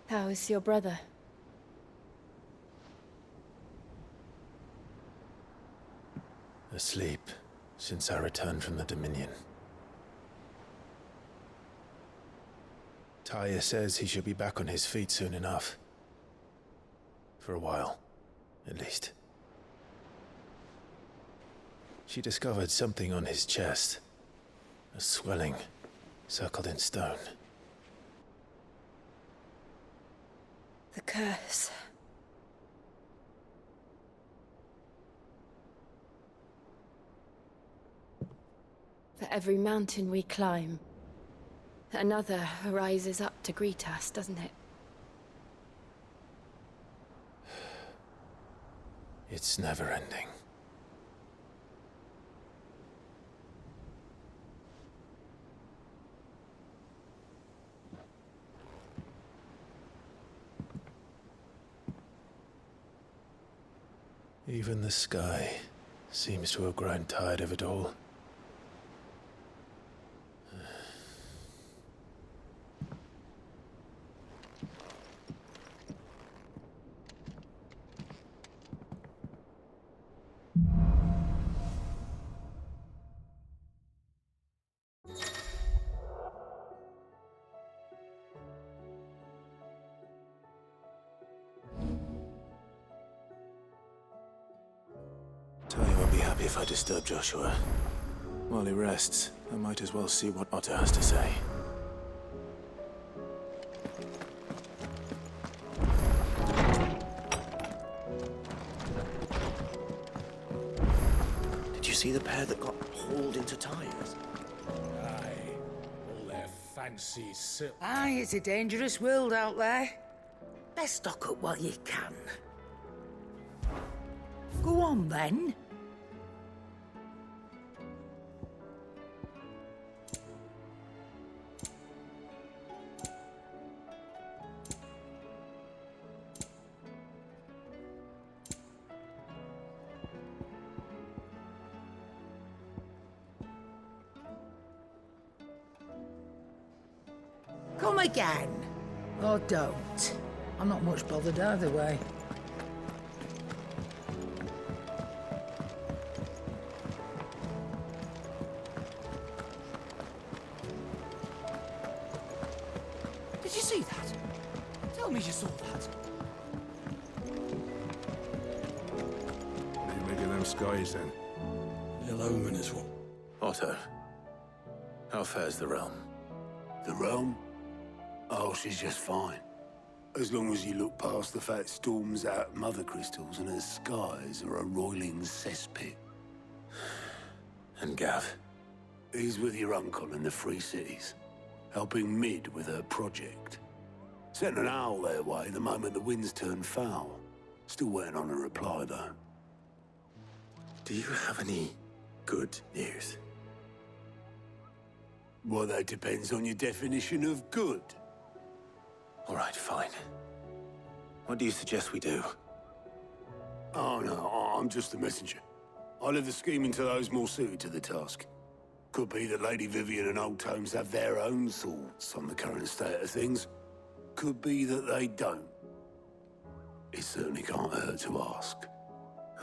How is your brother? Asleep since I returned from the Dominion. Taya says he should be back on his feet soon enough. For a while, at least. She discovered something on his chest. A swelling, circled in stone. The curse. For every mountain we climb, another rises up to greet us, doesn't it? It's never ending. Even the sky seems to have grown tired of it all. Tanya won't be happy if I disturb Joshua. While he rests, I might as well see what Otto has to say. Did you see the pair that got hauled into tires? Aye, all their fancy silk. Aye, it's a dangerous world out there. Best stock up while you can. Go on, then. Come again. Or don't. I'm not much bothered either way. Did you see that? Tell me you saw that. What do you make of them skies, then? Little omen is what? Otto, how fares the realm? The realm? Oh, she's just fine. As long as you look past the fat storms out mother crystals and her skies are a roiling cesspit. And Gav? He's with your uncle in the Free Cities, helping Mid with her project. Sent an owl their way the moment the winds turned foul. Still waiting on a reply, though. Do you have any good news? Well, that depends on your definition of good. All right, fine. What do you suggest we do? Oh, no, I'm just a messenger. I leave the scheming to those more suited to the task. Could be that Lady Vivian and Old Tomes have their own thoughts on the current state of things. Could be that they don't. It certainly can't hurt to ask.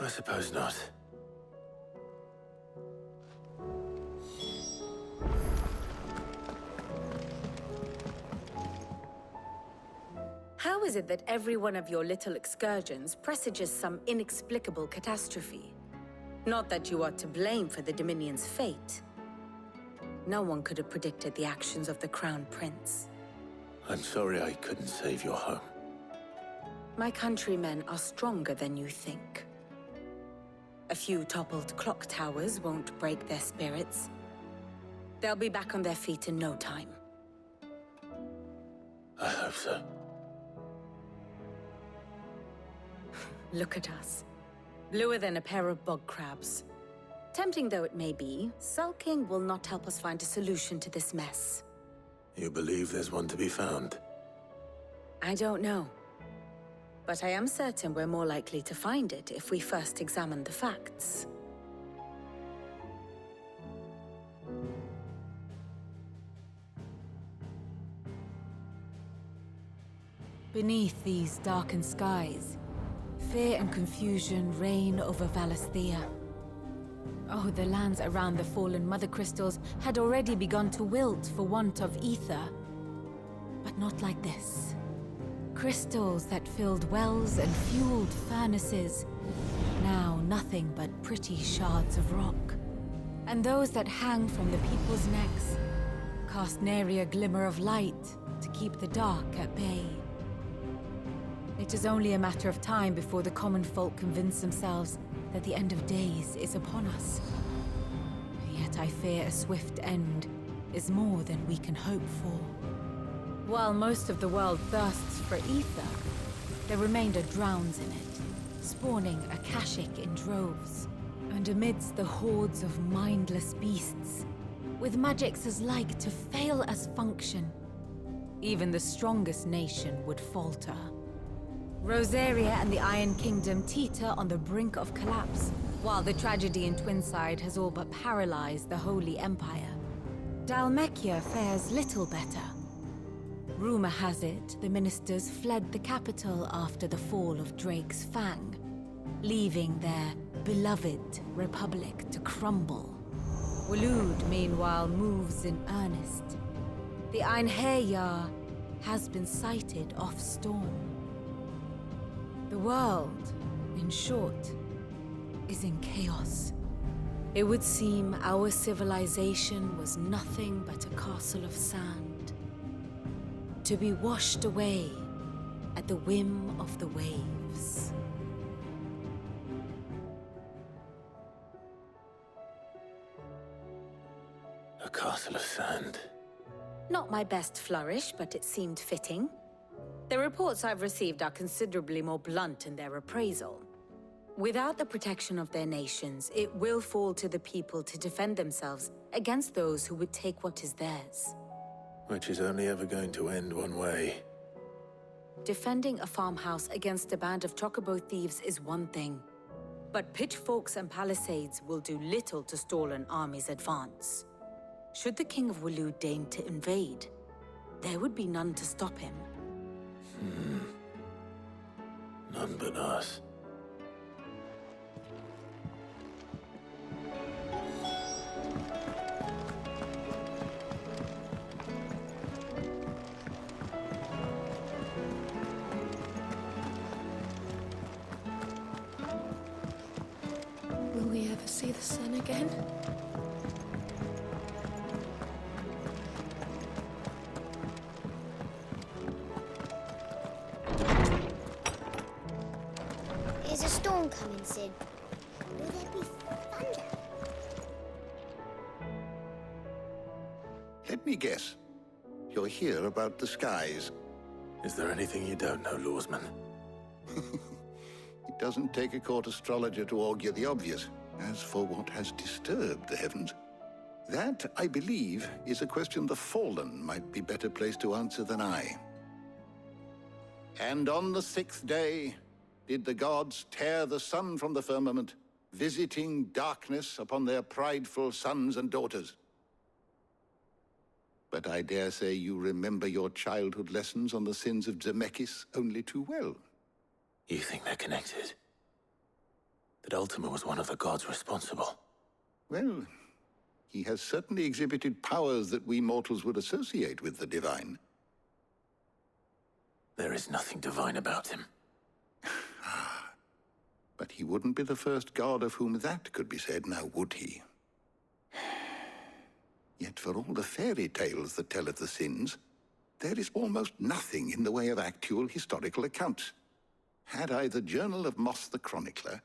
I suppose not. How is it that every one of your little excursions presages some inexplicable catastrophe? Not that you are to blame for the Dominion's fate. No one could have predicted the actions of the Crown Prince. I'm sorry I couldn't save your home. My countrymen are stronger than you think. A few toppled clock towers won't break their spirits. They'll be back on their feet in no time. I hope so. Look at us. Bluer than a pair of bog crabs. Tempting though it may be, sulking will not help us find a solution to this mess. You believe there's one to be found? I don't know. But I am certain we're more likely to find it if we first examine the facts. Beneath these darkened skies, fear and confusion reign over Valisthea. Oh, the lands around the fallen Mother Crystals had already begun to wilt for want of ether. But not like this. Crystals that filled wells and fueled furnaces. Now nothing but pretty shards of rock. And those that hang from the people's necks cast nary a glimmer of light to keep the dark at bay. It is only a matter of time before the common folk convince themselves that the end of days is upon us. Yet I fear a swift end is more than we can hope for. While most of the world thirsts for ether, the remainder drowns in it, spawning Akashic in droves. And amidst the hordes of mindless beasts, with magics as like to fail as function, even the strongest nation would falter. Rosaria and the Iron Kingdom teeter on the brink of collapse, while the tragedy in Twinside has all but paralyzed the Holy Empire. Dhalmekia fares little better. Rumor has it the ministers fled the capital after the fall of Drake's Fang, leaving their beloved republic to crumble. Waloed, meanwhile, moves in earnest. The Einherjar has been sighted off-storm. The world, in short, is in chaos. It would seem our civilization was nothing but a castle of sand, to be washed away at the whim of the waves. A castle of sand. Not my best flourish, but it seemed fitting. The reports I've received are considerably more blunt in their appraisal. Without the protection of their nations, it will fall to the people to defend themselves against those who would take what is theirs. Which is only ever going to end one way. Defending a farmhouse against a band of chocobo thieves is one thing, but pitchforks and palisades will do little to stall an army's advance. Should the King of Waloed deign to invade, there would be none to stop him. None but us. Will we ever see the sun again? Is a storm coming, Sid? Will there be thunder? Let me guess. You're here about the skies. Is there anything you don't know, Lawsman? It doesn't take a court astrologer to augur the obvious. As for what has disturbed the heavens, that, I believe, is a question the Fallen might be better placed to answer than I. And on the 6th day, did the gods tear the sun from the firmament, visiting darkness upon their prideful sons and daughters. But I dare say you remember your childhood lessons on the sins of Zemeckis only too well. You think they're connected? That Ultima was one of the gods responsible? Well, he has certainly exhibited powers that we mortals would associate with the divine. There is nothing divine about him. But he wouldn't be the first god of whom that could be said, now would he? Yet for all the fairy tales that tell of the sins, there is almost nothing in the way of actual historical accounts. Had I the Journal of Moss the Chronicler,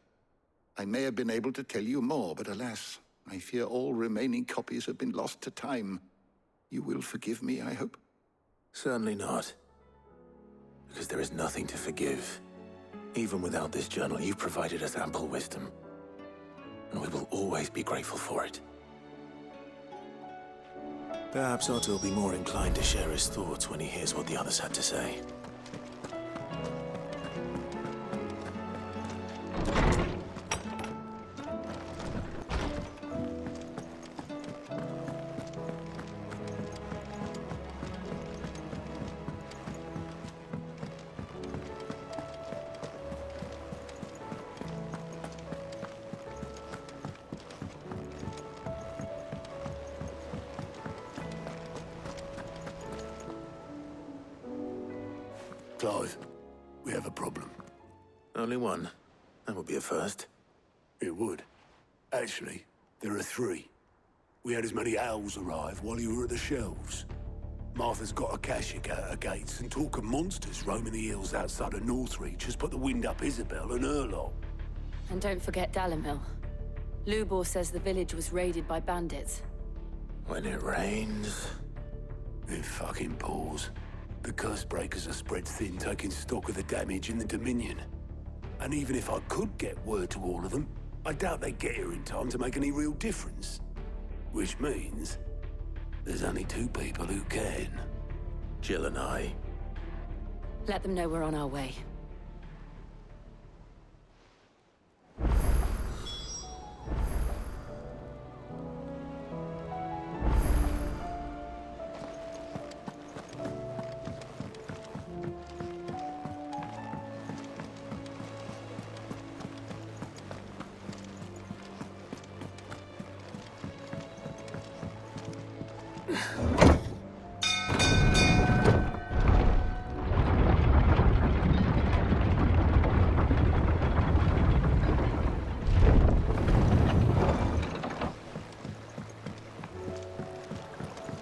I may have been able to tell you more, but alas, I fear all remaining copies have been lost to time. You will forgive me, I hope? Certainly not. Because there is nothing to forgive. Even without this journal, you've provided us ample wisdom. And we will always be grateful for it. Perhaps Otto will be more inclined to share his thoughts when he hears what the others had to say. Clive, we have a problem. Only one. That would be a first. It would. Actually, there are three. We had as many owls arrive while you were at the shelves. Martha's got a Akashic at her gates, and talk of monsters roaming the hills outside of Northreach has put the wind up Isabel and her lot. And don't forget Dalimil. Lubor says the village was raided by bandits. When it rains... It fucking pours. The curse breakers are spread thin, taking stock of the damage in the Dominion. And even if I could get word to all of them, I doubt they'd get here in time to make any real difference. Which means... there's only two people who can. Jill and I. Let them know we're on our way.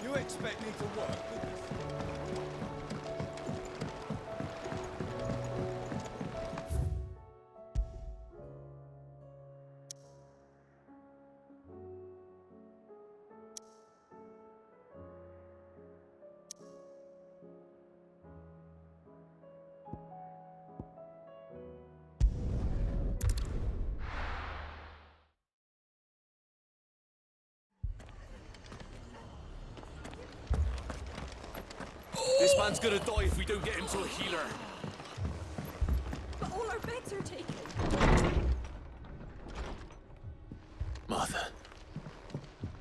You expect me to work with this? This man's gonna die if we don't get him to a healer. But all our beds are taken. Martha.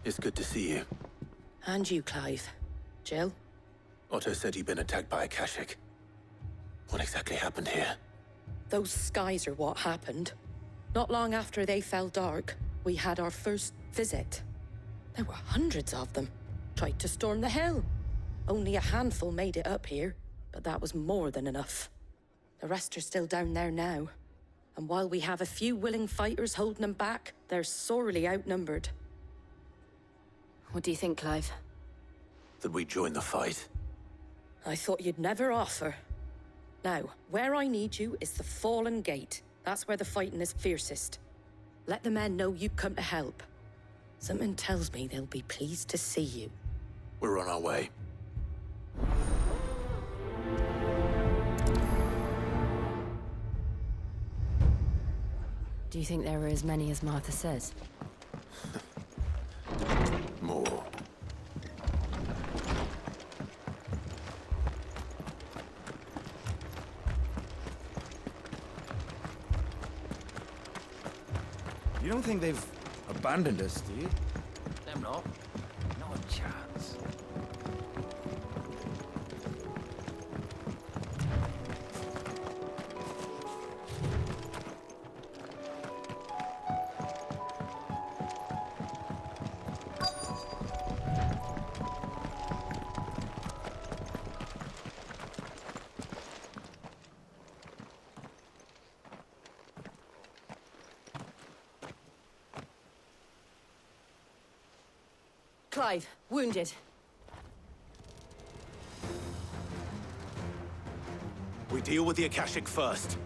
It's good to see you. And you, Clive. Jill? Otto said you'd been attacked by Akashic. What exactly happened here? Those skies are what happened. Not long after they fell dark, we had our first visit. There were hundreds of them. Tried to storm the hill. Only a handful made it up here, but that was more than enough. The rest are still down there now. And while we have a few willing fighters holding them back, they're sorely outnumbered. What do you think, Clive? That we join the fight? I thought you'd never offer. Now, where I need you is the Fallen Gate. That's where the fighting is fiercest. Let the men know you come to help. Something tells me they'll be pleased to see you. We're on our way. Do you think there are as many as Martha says? More. You don't think they've abandoned us, do you? Them not. Not a chance. Clive, wounded. We deal with the Akashic first.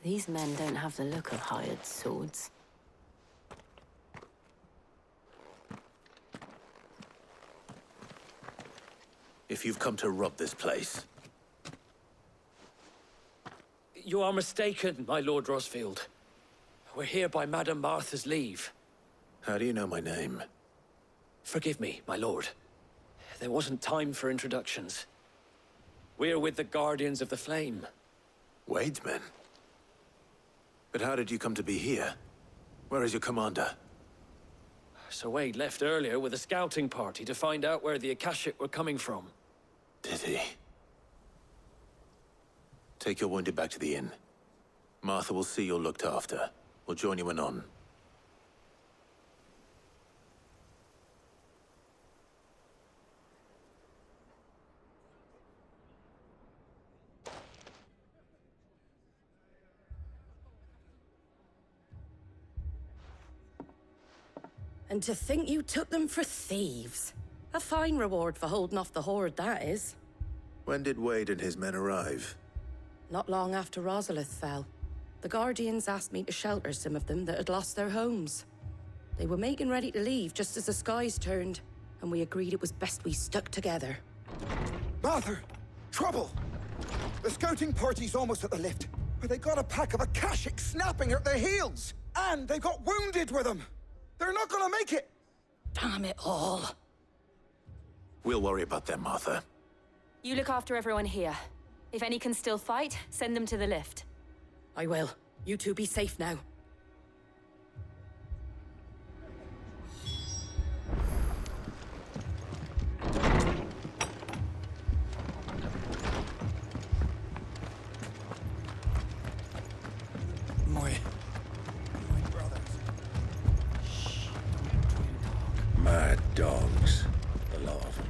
These men don't have the look of hired swords. If you've come to rob this place, You are mistaken, my Lord Rosfield. We're here by Madame Martha's leave. how do you know my name? Forgive me, my lord. There wasn't time for introductions. We're with the Guardians of the Flame. Wade's men? But how did you come to be here? Where is your commander? Sir Wade left earlier with a scouting party to find out where the Akashic were coming from. Did he? Take your wounded back to the inn. Martha will see you're looked after. We'll join you anon. And to think you took them for thieves. A fine reward for holding off the horde, that is. When did Wade and his men arrive? Not long after Rosalith fell. The Guardians asked me to shelter some of them that had lost their homes. They were making ready to leave just as the skies turned, and we agreed it was best we stuck together. Martha! Trouble! The scouting party's almost at the lift, where they got a pack of Akashic snapping at their heels! And they got wounded with them! They're not gonna make it! Damn it all. We'll worry about them, Martha. You look after everyone here. If any can still fight, send them to the lift. I will. You two be safe now. My brothers. Shh. Mad dogs. A lot of them.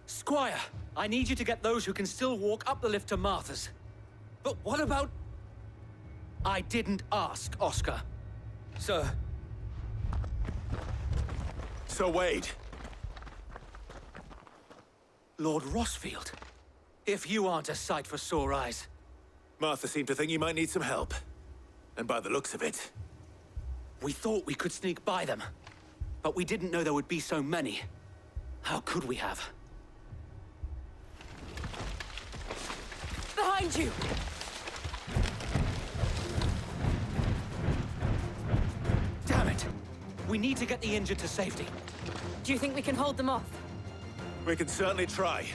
Squire, I need you to get those who can still walk up the lift to Martha's. But what about... I didn't ask, Oscar. Sir. Sir Wade! Lord Rosfield. If you aren't a sight for sore eyes. Martha seemed to think you might need some help. And by the looks of it... We thought we could sneak by them. But we didn't know there would be so many. How could we have? Behind you! Damn it! We need to get the injured to safety. Do you think we can hold them off? We can certainly try.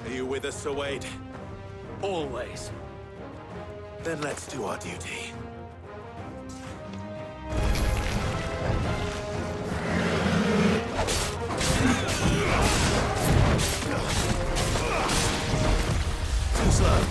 Are you with us, Sir Wade? Always. Then let's do our duty. Too slow.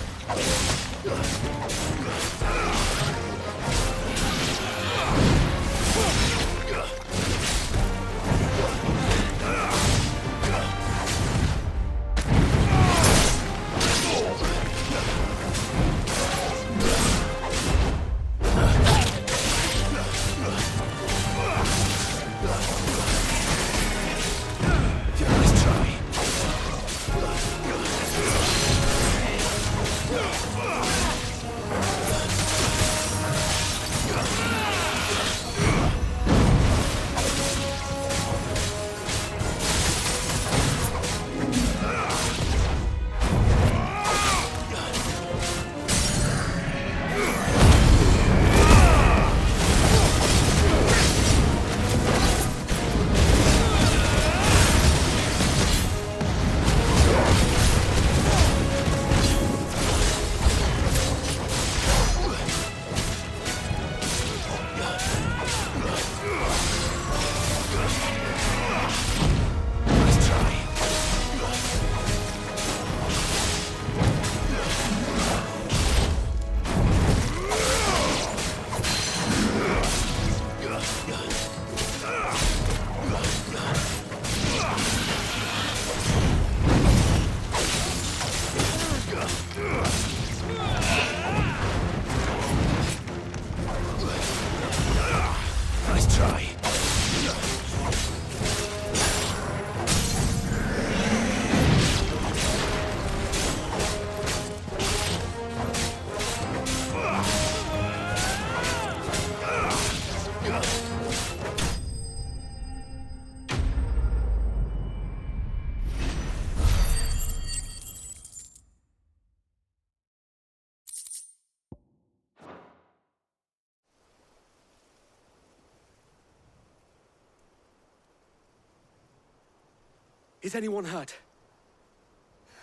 Is anyone hurt?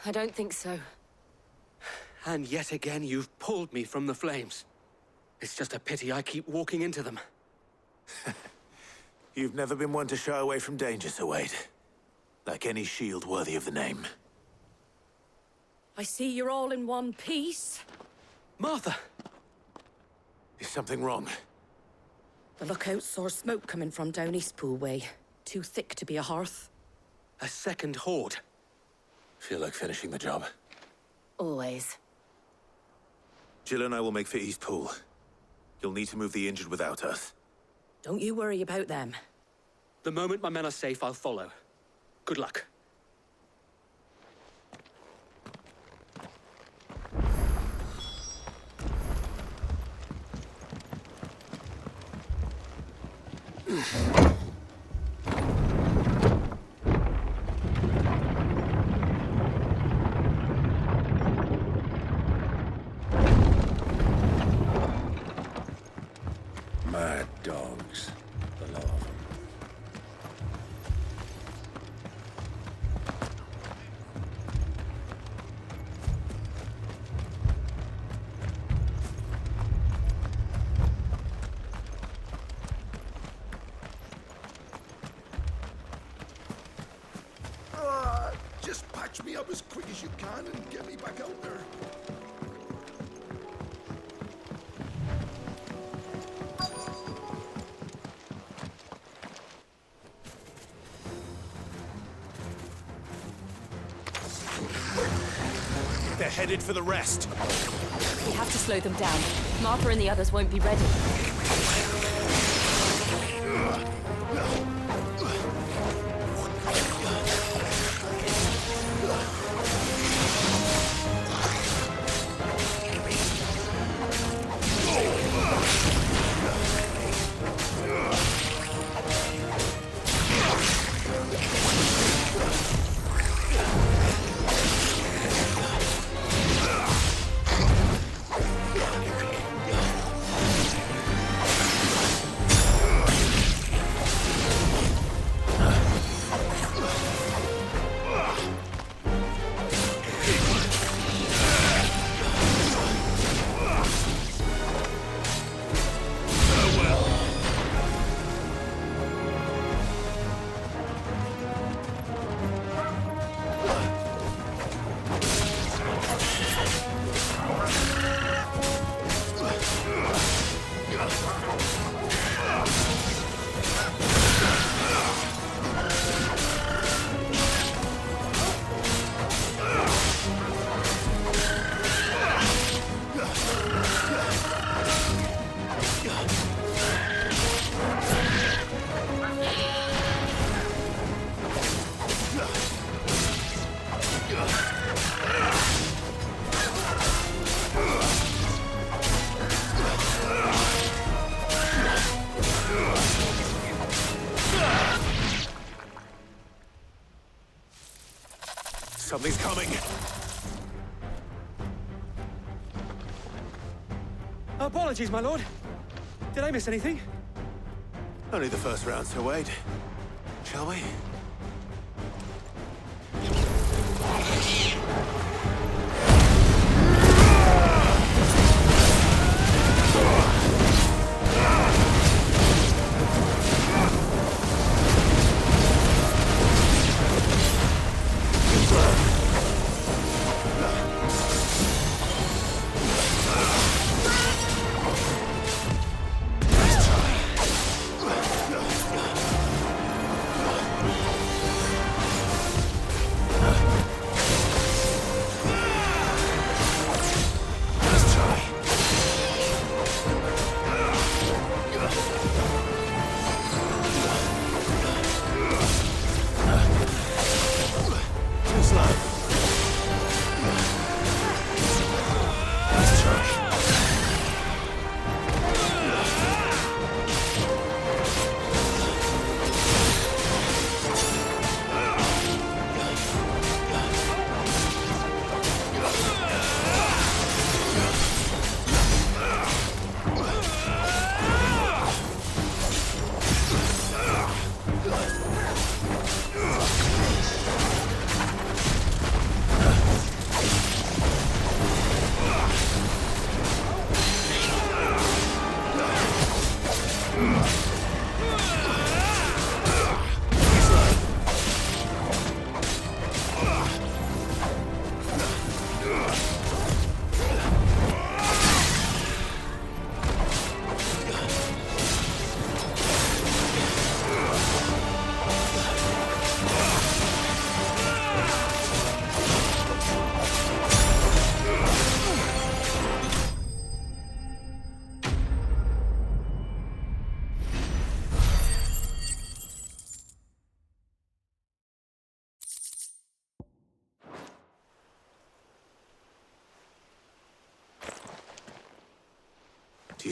I don't think so. And yet again, you've pulled me from the flames. It's just a pity I keep walking into them. You've never been one to shy away from danger, Sir Wade. Like any shield worthy of the name. I see you're all in one piece. Martha! Is something wrong? The lookout saw smoke coming from down Eastpool way. Too thick to be a hearth. A second horde. Feel like finishing the job. Always. Jill and I will make for Eastpool. You'll need to move the injured without us. Don't you worry about them. The moment my men are safe, I'll follow. Good luck. Mad dogs. The law of them. Just patch me up as quick as you can and get me back out there. They're headed for the rest. We have to slow them down. Martha and the others won't be ready. Something's coming. Apologies, my lord. Did I miss anything? Only the first round, Sir Wade. Shall we?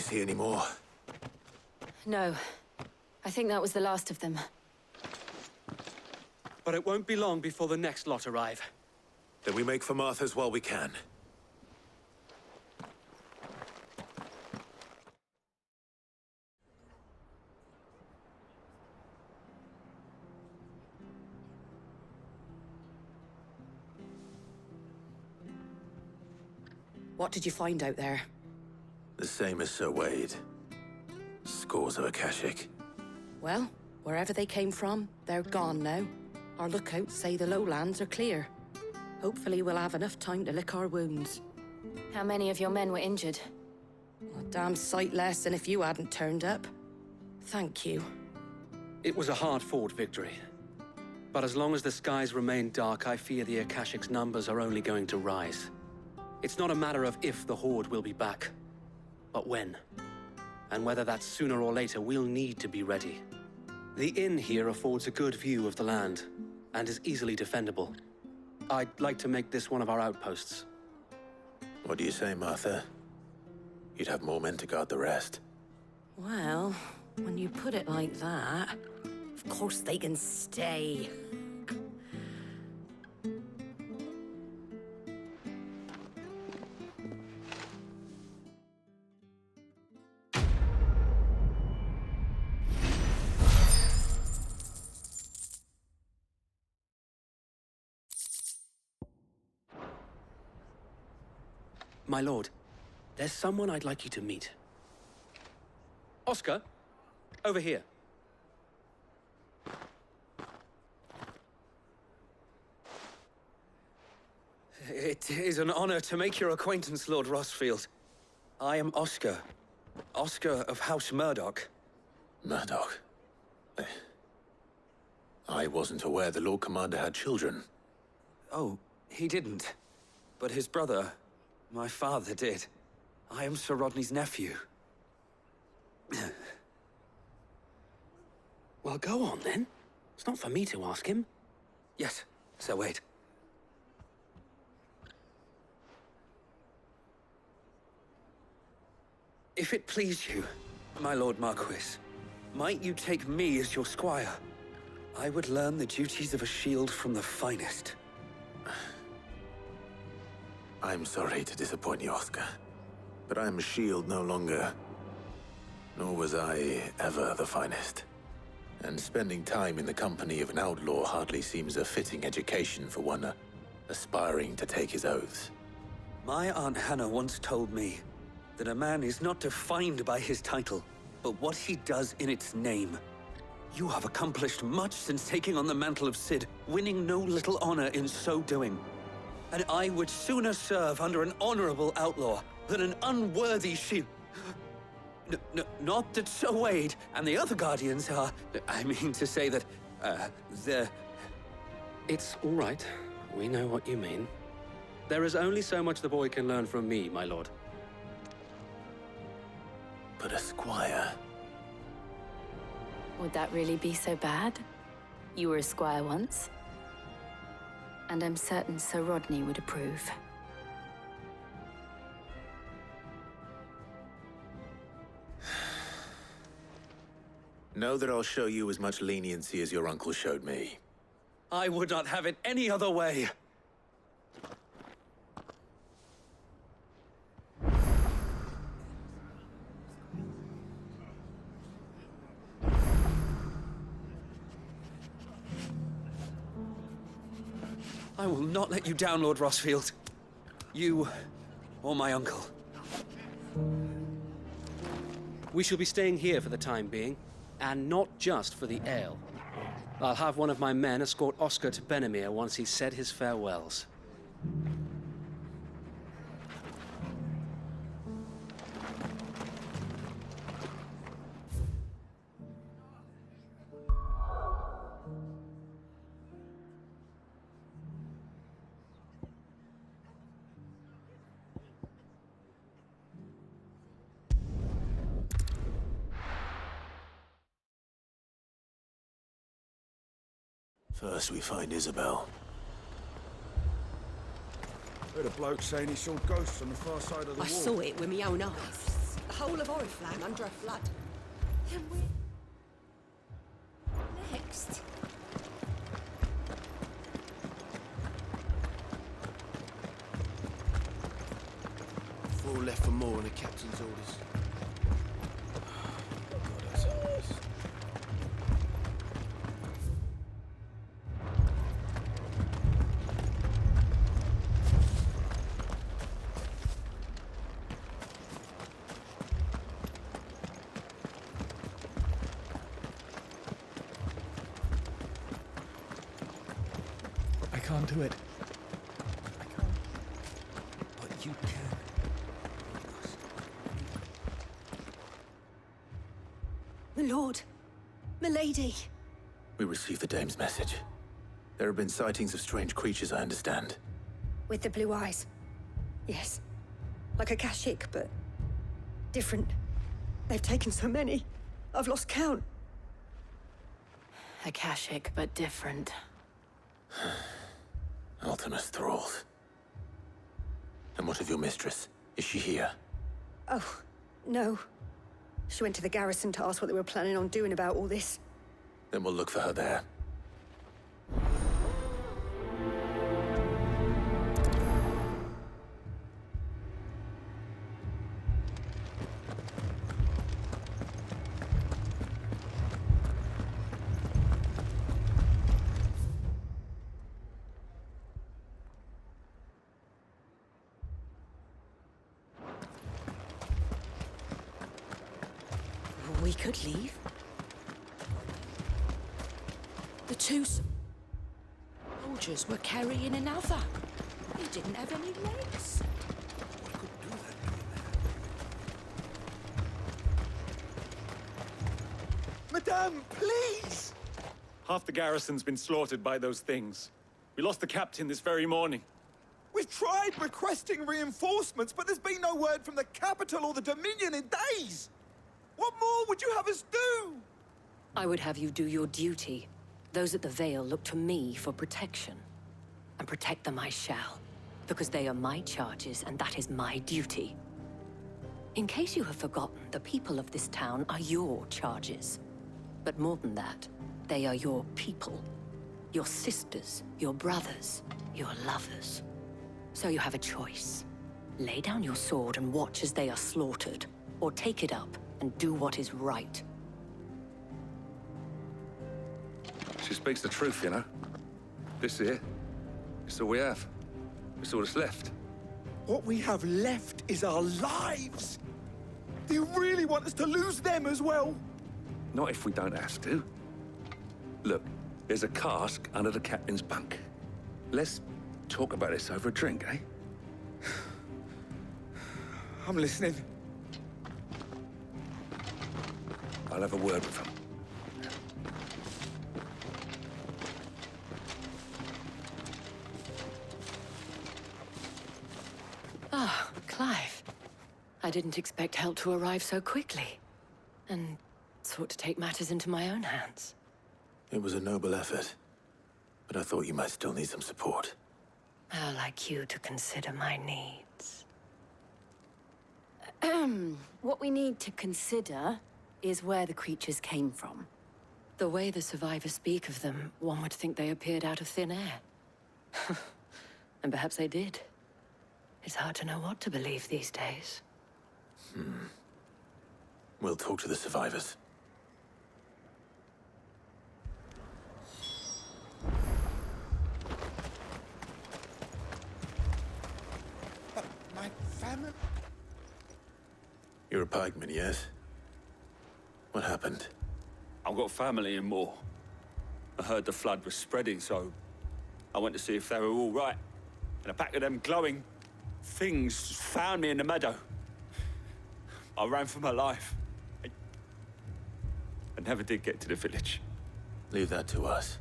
see any more? No. I think that was the last of them. But it won't be long before the next lot arrive. Then we make for Martha's while we can. What did you find out there? The same as Sir Wade. Scores of Akashic. Well, wherever they came from, they're gone now. Our lookouts say the lowlands are clear. Hopefully we'll have enough time to lick our wounds. How many of your men were injured? A damn sight less than if you hadn't turned up. Thank you. It was a hard-fought victory. But as long as the skies remain dark, I fear the Akashic's numbers are only going to rise. It's not a matter of if the Horde will be back, but when. And whether that's sooner or later, we'll need to be ready. The inn here affords a good view of the land, and is easily defendable. I'd like to make this one of our outposts. What do you say, Martha? You'd have more men to guard the rest. Well, when you put it like that, of course they can stay. My lord, there's someone I'd like you to meet. Oscar, over here. It is an honor to make your acquaintance, Lord Rossfield. I am Oscar. Oscar of House Murdoch. Murdoch? I wasn't aware the Lord Commander had children. Oh, he didn't. But his brother, my father, did. I am Sir Rodney's nephew. Well, go on, then. It's not for me to ask him. Yes, Sir Wade. If it please you, my Lord Marquis, might you take me as your squire? I would learn the duties of a shield from the finest. I'm sorry to disappoint you, Oscar, but I'm a shield no longer. Nor was I ever the finest. And spending time in the company of an outlaw hardly seems a fitting education for one aspiring to take his oaths. My Aunt Hannah once told me that a man is not defined by his title, but what he does in its name. You have accomplished much since taking on the mantle of Cid, winning no little honor in so doing. And I would sooner serve under an honorable outlaw than an unworthy shield. Not that Sir Wade and the other Guardians are... I mean to say that, they're... It's all right. We know what you mean. There is only so much the boy can learn from me, my lord. But a squire... Would that really be so bad? You were a squire once. And I'm certain Sir Rodney would approve. Know that I'll show you as much leniency as your uncle showed me. I would not have it any other way. I will not let you down, Lord Rossfield. You or my uncle. We shall be staying here for the time being, and not just for the ale. I'll have one of my men escort Oscar to Benimir once he's said his farewells. First we find Isabel. Heard a bloke saying he saw ghosts on the far side of the wall. I saw it with my own eyes. The whole of Oriflamme under a flood. Then we... next? 4 left for more on the captain's orders. I can't do it. But you can. My lord. My lady. We received the dame's message. There have been sightings of strange creatures, I understand. With the blue eyes. Yes. Like a Kashik, but different. They've taken so many. I've lost count. Akashic, but different. Ultimus thralls. And what of your mistress? Is she here? Oh, no. She went to the garrison to ask what they were planning on doing about all this. Then we'll look for her there. We could leave. The two soldiers were carrying another. He didn't have any legs. Madame, please! Half the garrison's been slaughtered by those things. We lost the captain this very morning. We've tried requesting reinforcements, but there's been no word from the capital or the Dominion in days! What more would you have us do? I would have you do your duty. Those at the Vale look to me for protection. And protect them I shall, because they are my charges and that is my duty. In case you have forgotten, the people of this town are your charges. But more than that, they are your people. Your sisters, your brothers, your lovers. So you have a choice. Lay down your sword and watch as they are slaughtered, or take it up and do what is right. She speaks the truth, you know. This here, it's all we have. It's all that's left. What we have left is our lives! Do you really want us to lose them as well? Not if we don't have to. Look, there's a cask under the captain's bunk. Let's talk about this over a drink, eh? I'm listening. I'll have a word with him. Ah, Clive. I didn't expect help to arrive so quickly. And sought to take matters into my own hands. It was a noble effort. But I thought you might still need some support. I'd like you to consider my needs. What we need to consider is where the creatures came from. The way the survivors speak of them, one would think they appeared out of thin air. And perhaps they did. It's hard to know what to believe these days. We'll talk to the survivors. But my family... You're a pikeman, yes? What happened? I've got family in Moor. I heard the flood was spreading, so I went to see if they were all right. And a pack of them glowing things found me in the meadow. I ran for my life. I never did get to the village. Leave that to us.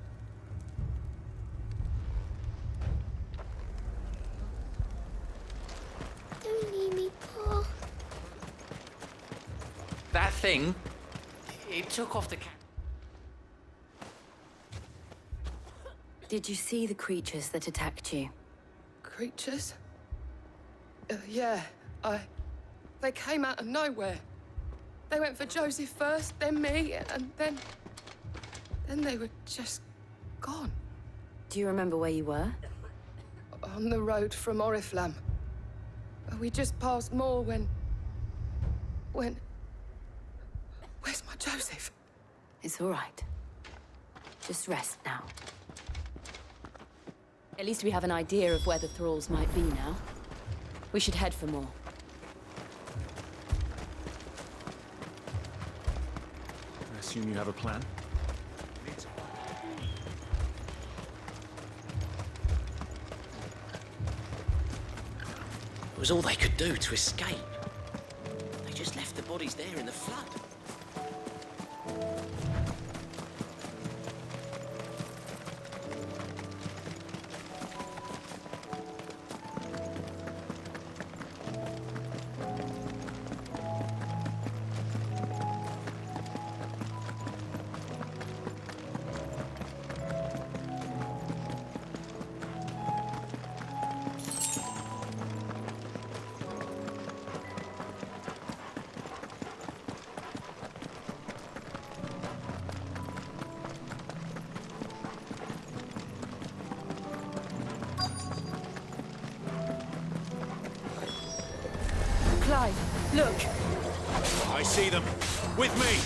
Don't leave me, Pa. That thing, it took off the cat. Did you see the creatures that attacked you? Creatures? Yeah, I They came out of nowhere. They went for Joseph first, then me, and then they were just gone. Do you remember where you were? On the road from Oriflamme. We just passed Moor when... Where's my Joseph? It's all right. Just rest now. At least we have an idea of where the thralls might be now. We should head for more. I assume you have a plan? It was all they could do to escape. They just left the bodies there in the flood. Clive, look! I see them. With me!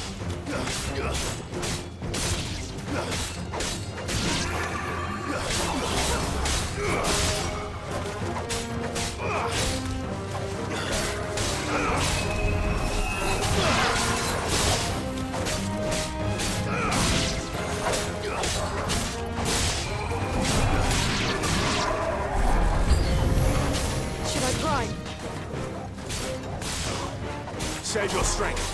Should I climb? Save your strength.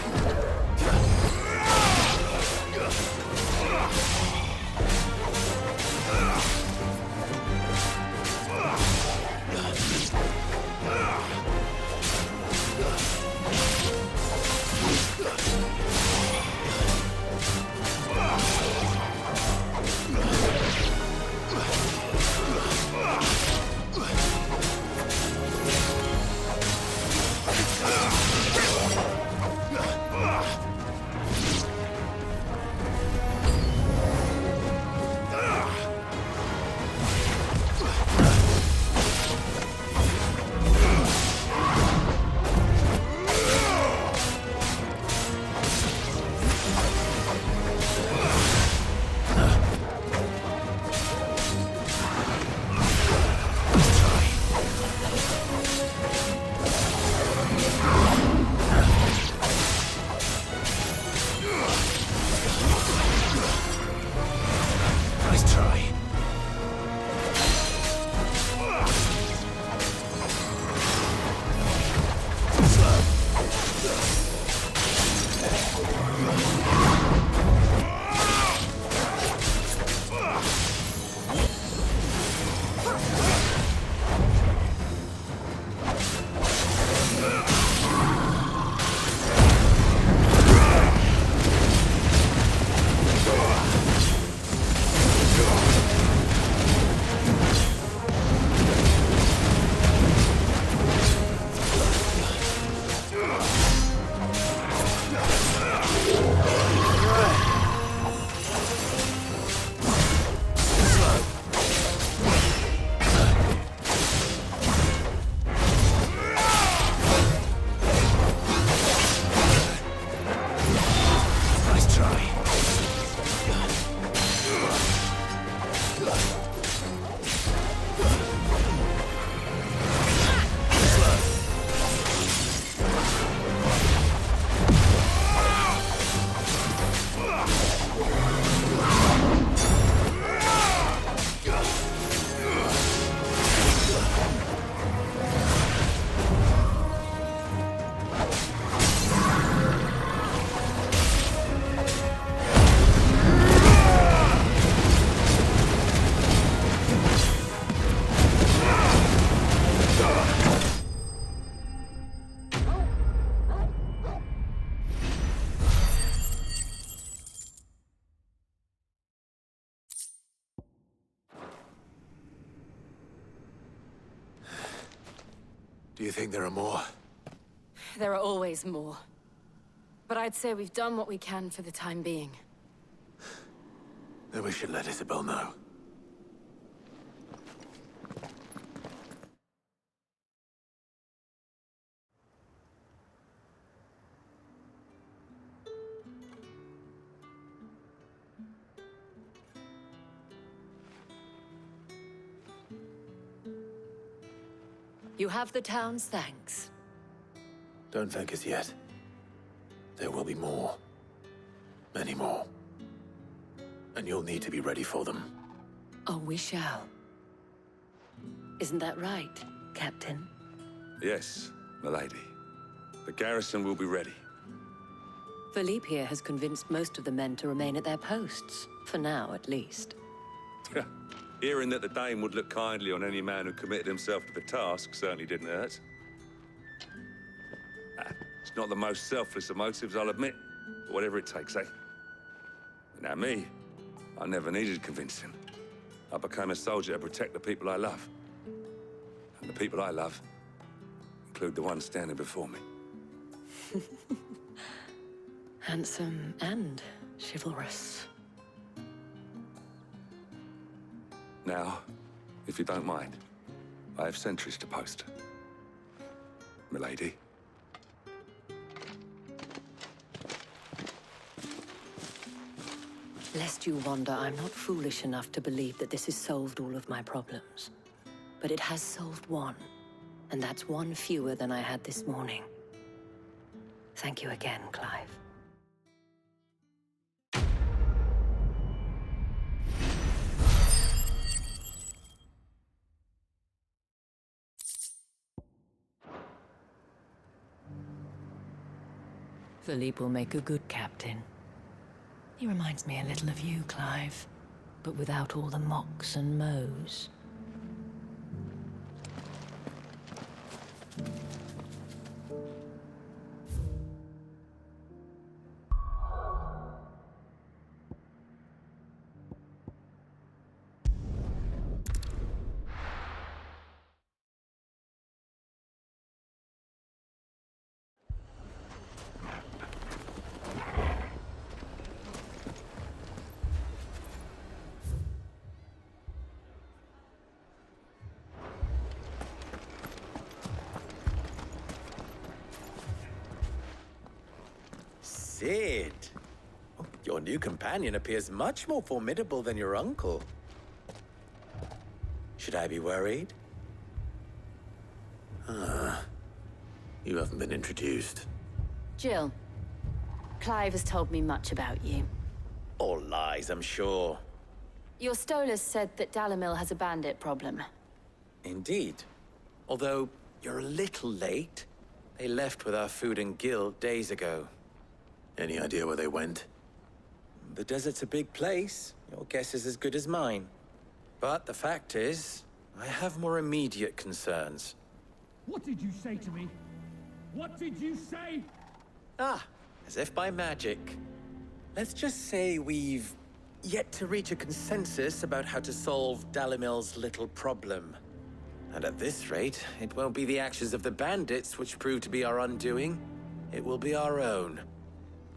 Do you think there are more? There are always more. But I'd say we've done what we can for the time being. Then we should let Isabel know. You have the town's thanks. Don't thank us yet. There will be more. Many more. And you'll need to be ready for them. Oh, we shall. Isn't that right, Captain? Yes, milady. The garrison will be ready. Philippe here has convinced most of the men to remain at their posts. For now, at least. Hearing that the Dane would look kindly on any man who committed himself to the task certainly didn't hurt. It's not the most selfless of motives, I'll admit. But whatever it takes, eh? Now me, I never needed convincing. I became a soldier to protect the people I love. And the people I love include the one standing before me. Handsome and chivalrous. Now, if you don't mind, I have sentries to post. Milady. Lest you wonder, I'm not foolish enough to believe that this has solved all of my problems. But it has solved one, and that's one fewer than I had this morning. Thank you again, Clive. Philippe will make a good captain. He reminds me a little of you, Clive, but without all the mocks and mows. Sid! Oh, your new companion appears much more formidable than your uncle. Should I be worried? You haven't been introduced. Jill, Clive has told me much about you. All lies, I'm sure. Your Stolas said that Dalimil has a bandit problem. Indeed. Although, you're a little late. They left with our food and guild days ago. Any idea where they went? The desert's a big place. Your guess is as good as mine. But the fact is, I have more immediate concerns. What did you say to me? What did you say? As if by magic. Let's just say we've yet to reach a consensus about how to solve Dalimil's little problem. And at this rate, it won't be the actions of the bandits which prove to be our undoing. It will be our own.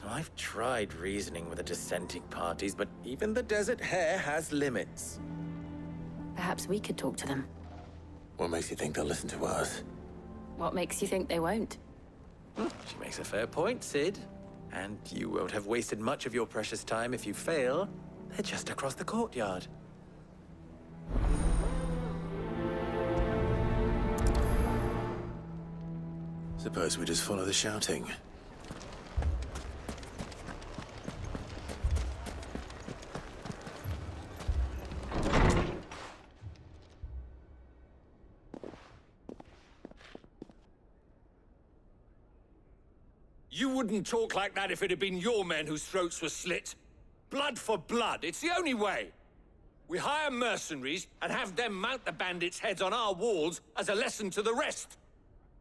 I've tried reasoning with the dissenting parties, but even the Desert Hare has limits. Perhaps we could talk to them. What makes you think they'll listen to us? What makes you think they won't? She makes a fair point, Sid. And you won't have wasted much of your precious time if you fail. They're just across the courtyard. Suppose we just follow the shouting. You wouldn't talk like that if it had been your men whose throats were slit. Blood for blood, it's the only way. We hire mercenaries and have them mount the bandits' heads on our walls as a lesson to the rest.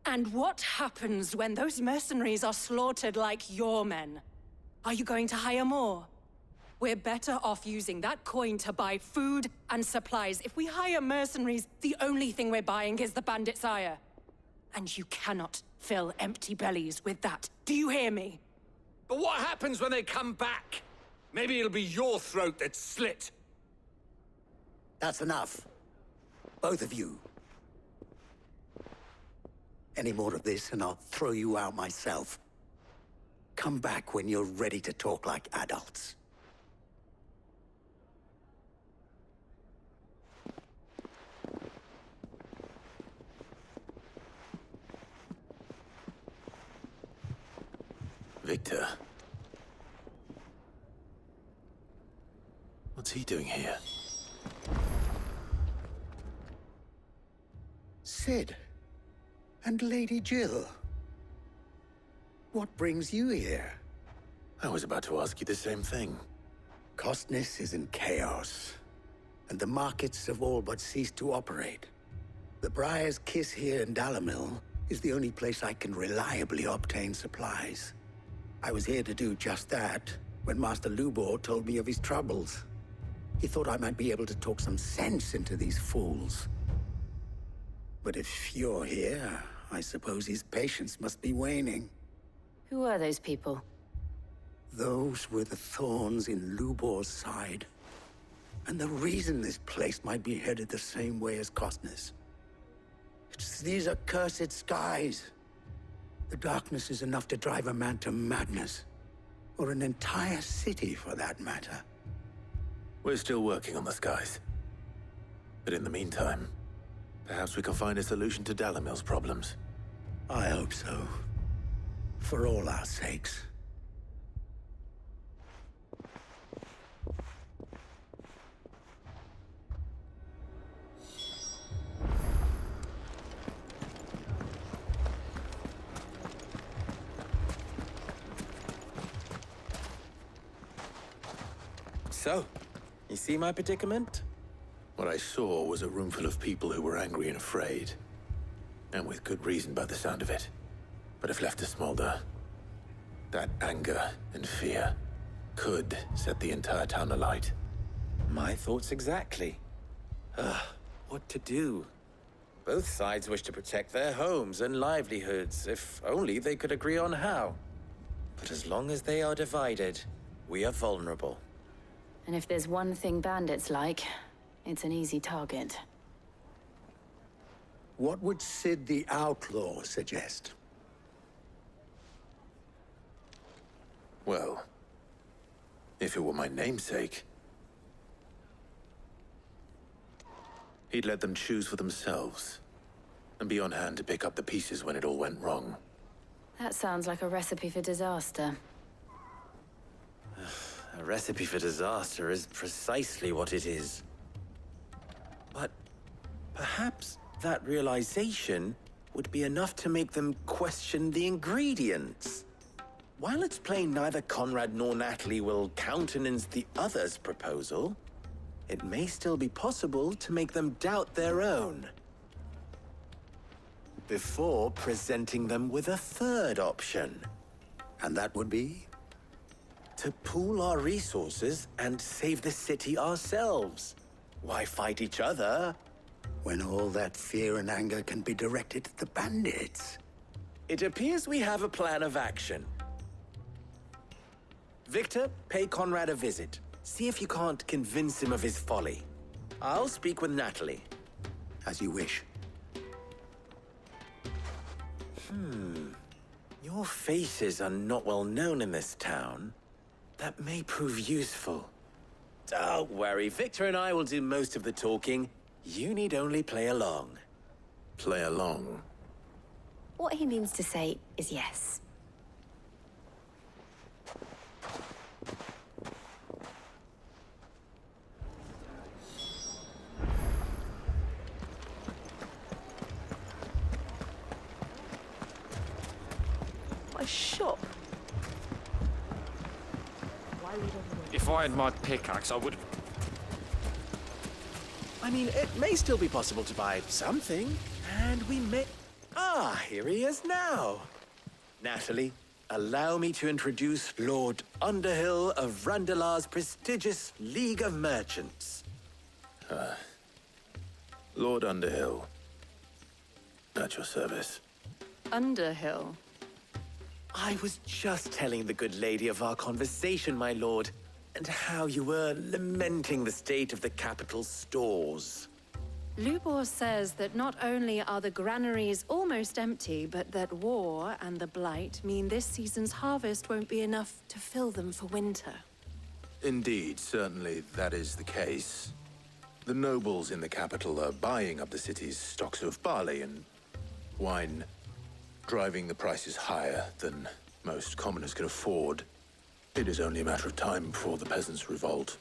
And what happens when those mercenaries are slaughtered like your men? Are you going to hire more? We're better off using that coin to buy food and supplies. If we hire mercenaries, the only thing we're buying is the bandits' ire. And you cannot fill empty bellies with that. Do you hear me? But what happens when they come back? Maybe it'll be your throat that's slit. That's enough. Both of you. Any more of this and I'll throw you out myself. Come back when you're ready to talk like adults. Victor. What's he doing here? Sid. And Lady Jill. What brings you here? I was about to ask you the same thing. Costness is in chaos, and the markets have all but ceased to operate. The Briar's Kiss here in Dalamil is the only place I can reliably obtain supplies. I was here to do just that when Master Lubor told me of his troubles. He thought I might be able to talk some sense into these fools. But if you're here, I suppose his patience must be waning. Who are those people? Those were the thorns in Lubor's side. And the reason this place might be headed the same way as Costness. It's these accursed skies. The darkness is enough to drive a man to madness. Or an entire city, for that matter. We're still working on the skies. But in the meantime, perhaps we can find a solution to Dalamil's problems. I hope so. For all our sakes. So, you see my predicament? What I saw was a room full of people who were angry and afraid. And with good reason by the sound of it. But if left to smolder, that anger and fear could set the entire town alight. My thoughts exactly. What to do? Both sides wish to protect their homes and livelihoods, if only they could agree on how. But as long as they are divided, we are vulnerable. And if there's one thing bandits like, it's an easy target. What would Sid the Outlaw suggest? Well, if it were my namesake, he'd let them choose for themselves, and be on hand to pick up the pieces when it all went wrong. That sounds like a recipe for disaster. A recipe for disaster is precisely what it is. But perhaps that realization would be enough to make them question the ingredients. While it's plain neither Conrad nor Natalie will countenance the other's proposal, it may still be possible to make them doubt their own. Before presenting them with a third option. And that would be? To pool our resources and save the city ourselves. Why fight each other? When all that fear and anger can be directed at the bandits. It appears we have a plan of action. Victor, pay Conrad a visit. See if you can't convince him of his folly. I'll speak with Natalie. As you wish. Your faces are not well known in this town. That may prove useful. Don't worry, Victor and I will do most of the talking. You need only play along. Play along? What he means to say is yes. My shop. If I had my pickaxe, I would have... I mean, it may still be possible to buy something, and we may... Ah, here he is now. Natalie, allow me to introduce Lord Underhill of Randalar's prestigious League of Merchants. Lord Underhill. At your service. Underhill. I was just telling the good lady of our conversation, my lord, and how you were lamenting the state of the capital's stores. Lubor says that not only are the granaries almost empty, but that war and the Blight mean this season's harvest won't be enough to fill them for winter. Indeed, certainly that is the case. The nobles in the capital are buying up the city's stocks of barley and wine, driving the prices higher than most commoners can afford. It is only a matter of time before the peasants revolt.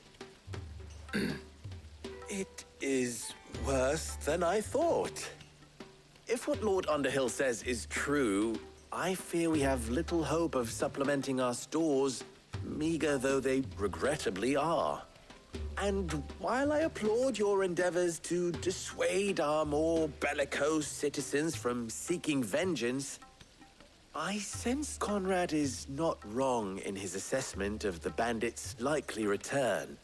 It is worse than I thought. If what Lord Underhill says is true, I fear we have little hope of supplementing our stores, meager though they regrettably are. And while I applaud your endeavors to dissuade our more bellicose citizens from seeking vengeance, I sense Conrad is not wrong in his assessment of the bandits' likely return.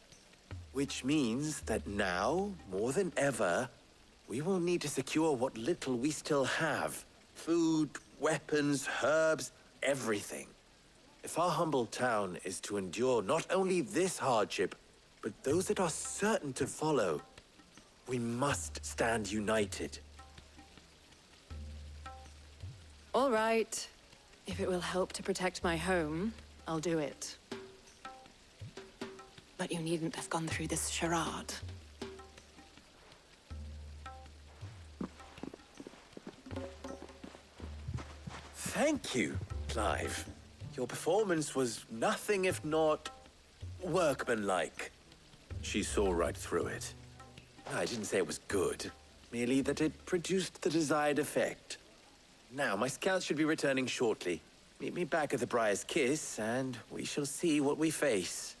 Which means that now, more than ever, we will need to secure what little we still have. Food, weapons, herbs, everything. If our humble town is to endure not only this hardship, but those that are certain to follow, we must stand united. All right. If it will help to protect my home, I'll do it. But you needn't have gone through this charade. Thank you, Clive. Your performance was nothing if not workmanlike. She saw right through it. I didn't say it was good, merely that it produced the desired effect. Now, my scouts should be returning shortly. Meet me back at the Briar's Kiss, and we shall see what we face.